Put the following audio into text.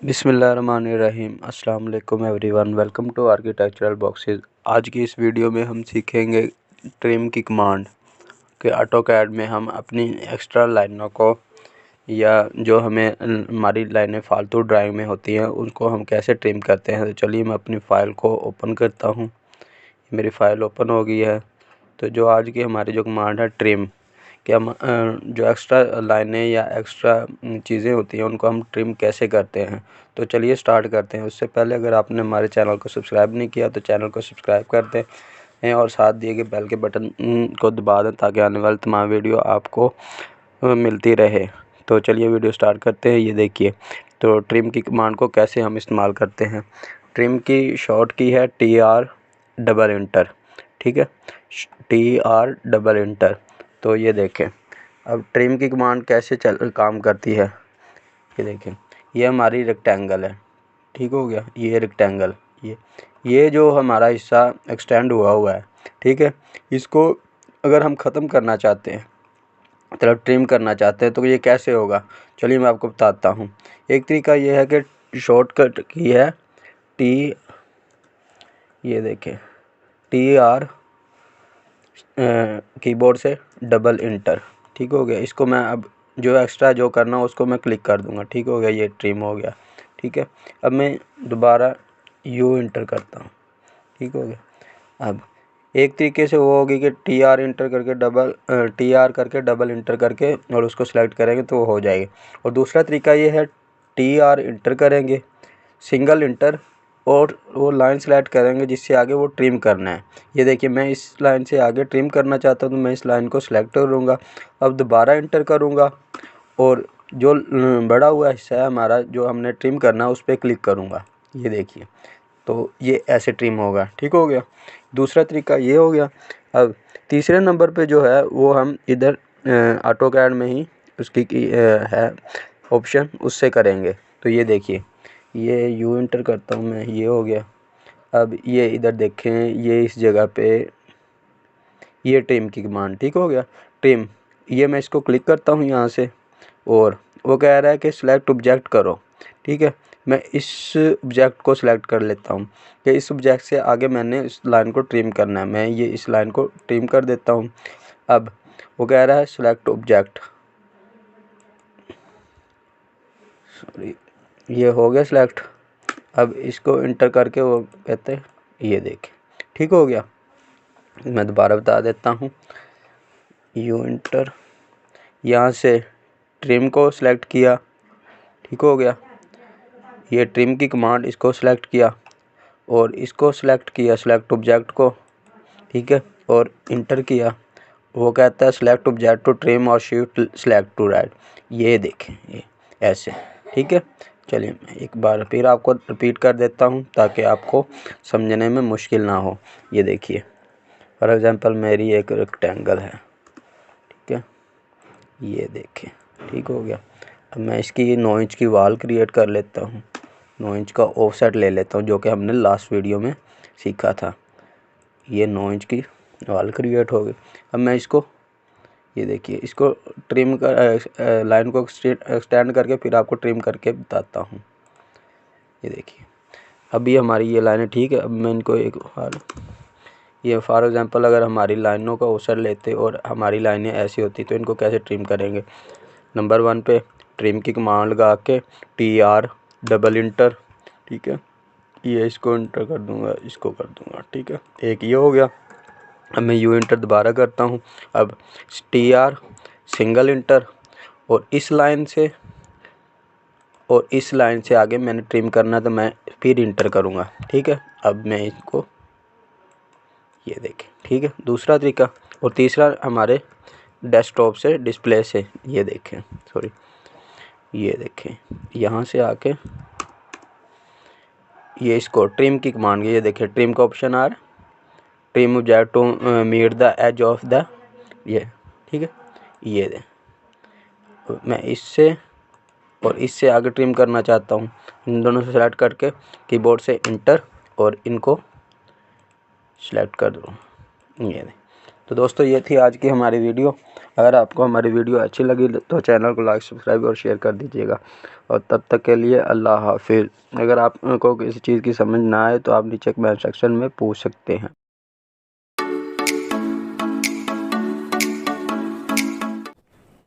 बिस्मिल्लाहिर्रहमानिर्रहीम। अस्सलाम वालेकुम everyone, welcome to architectural boxes. आज की इस वीडियो में हम सीखेंगे ट्रिम की कमांड के ऑटोकैड में हम अपनी एक्स्ट्रा लाइनों को या जो हमें हमारी लाइनें फालतू ड्राइंग में होती हैं उनको हम कैसे ट्रिम करते हैं। तो चलिए मैं अपनी फ़ाइल को ओपन करता हूँ। मेरी फ़ाइल ओपन हो गई है। तो जो आज की हमारी जो कमांड है ट्रिम कि हम जो एक्स्ट्रा लाइनें या एक्स्ट्रा चीज़ें होती हैं उनको हम ट्रिम कैसे करते हैं। तो चलिए स्टार्ट करते हैं। उससे पहले अगर आपने हमारे चैनल को सब्सक्राइब नहीं किया तो चैनल को सब्सक्राइब कर दें और साथ दिए गए बेल के बटन को दबा दें ताकि आने वाली तमाम वीडियो आपको मिलती रहे। तो चलिए वीडियो स्टार्ट करते हैं। ये देखिए, तो ट्रिम की कमांड को कैसे हम इस्तेमाल करते हैं। ट्रिम की शॉर्ट की है TR डबल इंटर, ठीक है, TR डबल इंटर। तो ये देखें अब ट्रिम की कमांड कैसे काम करती है। ये देखें, ये हमारी रेक्टेंगल है, ठीक हो गया। ये रेक्टेंगल, ये जो हमारा हिस्सा एक्सटेंड हुआ है, ठीक है। इसको अगर हम ख़त्म करना चाहते हैं, मतलब ट्रिम करना चाहते हैं, तो ये कैसे होगा चलिए मैं आपको बताता हूँ। एक तरीका ये है कि शॉर्टकट की है ये देखें TR कीबोर्ड से डबल इंटर, ठीक हो गया। इसको मैं अब जो एक्स्ट्रा जो करना है उसको मैं क्लिक कर दूंगा, ठीक हो गया। ये ट्रिम हो गया, ठीक है। अब मैं दोबारा U इंटर करता हूँ, ठीक हो गया। अब एक तरीके से वो होगी कि TR इंटर करके TR करके डबल इंटर करके और उसको सेलेक्ट करेंगे तो वो हो जाएगी। और दूसरा तरीका ये है TR इंटर करेंगे, सिंगल इंटर, और वो लाइन सेलेक्ट करेंगे जिससे आगे वो ट्रिम करना है। ये देखिए, मैं इस लाइन से आगे ट्रिम करना चाहता हूँ तो मैं इस लाइन को सेलेक्ट करूँगा। अब दोबारा इंटर करूँगा और जो बड़ा हुआ हिस्सा है हमारा जो हमने ट्रिम करना है उस पर क्लिक करूँगा। ये देखिए, तो ये ऐसे ट्रिम होगा, ठीक हो गया। दूसरा तरीका ये हो गया। अब तीसरे नंबर पे जो है वो हम इधर ऑटोकैड में ही उसकी है ऑप्शन, उससे करेंगे। तो ये देखिए, ये U इंटर करता हूँ मैं, ये हो गया। अब ये इधर देखें, ये इस जगह पे ये ट्रिम की कमांड, ठीक हो गया। ट्रिम, ये मैं इसको क्लिक करता हूँ यहाँ से और वो कह रहा है कि सिलेक्ट ऑब्जेक्ट करो, ठीक है। मैं इस ऑब्जेक्ट को सिलेक्ट कर लेता हूँ कि इस ऑब्जेक्ट से आगे मैंने इस लाइन को ट्रिम करना है। मैं ये इस लाइन को ट्रिम कर देता हूँ। अब वो कह रहा है सिलेक्ट ऑब्जेक्ट, सॉरी, ये हो गया सिलेक्ट। अब इसको इंटर करके वो कहते हैं, ये देखें, ठीक हो गया। मैं दोबारा बता देता हूँ, U इंटर, यहाँ से ट्रिम को सिलेक्ट किया, ठीक हो गया। ये ट्रिम की कमांड, इसको सिलेक्ट किया और इसको सिलेक्ट किया, सिलेक्ट ऑब्जेक्ट को, ठीक है, और इंटर किया। वो कहता है सिलेक्ट ऑब्जेक्ट टू ट्रिम और शिफ्ट सिलेक्ट टू राइट। ये देखें, ये ऐसे, ठीक है। चलिए मैं एक बार फिर आपको रिपीट कर देता हूँ ताकि आपको समझने में मुश्किल ना हो। ये देखिए, फॉर एग्जांपल मेरी एक रेक्टेंगल है, ठीक है, ये देखें, ठीक हो गया। अब मैं इसकी 9 इंच की वॉल क्रिएट कर लेता हूँ, 9 इंच का ऑफसेट ले लेता हूँ जो कि हमने लास्ट वीडियो में सीखा था। ये 9 इंच की वॉल क्रिएट हो गई। अब मैं इसको, ये देखिए, इसको ट्रिम कर लाइन को एक्सटेंड करके फिर आपको ट्रिम करके बताता हूँ। ये देखिए, अभी हमारी ये लाइनें ठीक है। अब मैं इनको एक बार, ये फॉर एग्जांपल अगर हमारी लाइनों का ऑफसेट लेते और हमारी लाइनें ऐसी होती तो इनको कैसे ट्रिम करेंगे। नंबर 1 पे ट्रिम की कमांड लगा के TR डबल इंटर, ठीक है, ये इसको इंटर कर दूंगा, इसको कर दूंगा, ठीक है। एक ये हो गया। अब मैं U इंटर दोबारा करता हूँ। अब TR सिंगल इंटर और इस लाइन से आगे मैंने ट्रिम करना तो मैं फिर इंटर करूँगा, ठीक है। अब मैं इसको, ये देखें, ठीक है, दूसरा तरीका। और तीसरा हमारे डेस्कटॉप से, डिस्प्ले से, ये देखें, सॉरी, ये देखें, यहाँ से आके ये इसको ट्रिम की कमांड, ये देखें ट्रिम का ऑप्शन आ रहा है, trim object to meet the edge of the, ये, ठीक है। ये दे, मैं इससे और इससे आगे ट्रिम करना चाहता हूँ। इन दोनों से सेलेक्ट करके कीबोर्ड से इंटर और इनको सेलेक्ट कर दूँ, ये दे। तो दोस्तों ये थी आज की हमारी वीडियो। अगर आपको हमारी वीडियो अच्छी लगी तो चैनल को लाइक, सब्सक्राइब और शेयर कर दीजिएगा। और तब तक के लिए अल्लाह हाफिज़। अगर आपको किसी चीज़ की समझ ना आए तो आप नीचे कमेंट सेक्शन में पूछ सकते हैं।